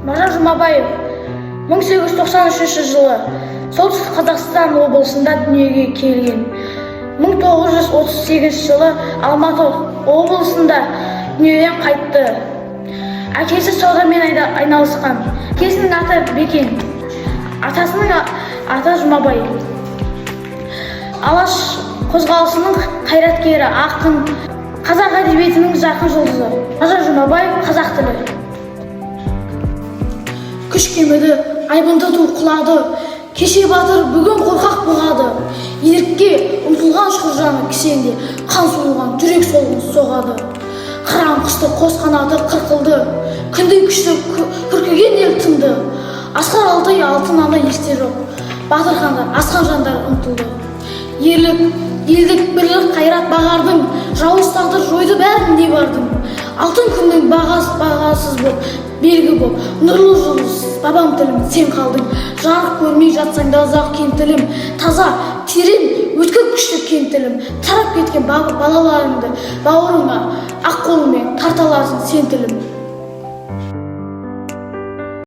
Мағжан Жұмабаев 1893 жылы Солтүстік Қазақстан облысында дүниеге келген. 1938 жылы Алматы облысында дүниеден қайтты. Әкесі саудамен айналысқан. Әкесінің аты Бекен, атасының аты Жұмабай. Алаш қозғалысының қайраткері, ақын, қазақ әдебиетінің жарқын жұлдызы. Мағжан Жұмабаев қазақ тілі. Күш кемеді, айбынды ту құлады, кеше батыр бүгін қорқақ бұғады. Ерікке ұмтылған шұржаны кісенде қан суылған жүрек солғын соғады. Қыран құсты қос қанаты қырқылды, күндің күшті күркіген ел тынды. Асқар Алтай алтын ана есте жоқ, батырхандар асқан жандар ұмтылды. Ерлік, елдік, бірлік, қайрат бағардың, жауыз тағдыр жойды бәрін не бардың. Алтын күннің бағасыз боп, белгі боп, нұрлы жұлдыз, бабам тілім, сен қалдың. Жарық көрмей жатсаң да ұзақ кен тілім, таза, терең, өткір күшті кен тілім. Тарап кеткен балаларыңды бауырыңа, ақ қолыңмен тарталарсың сен тілім.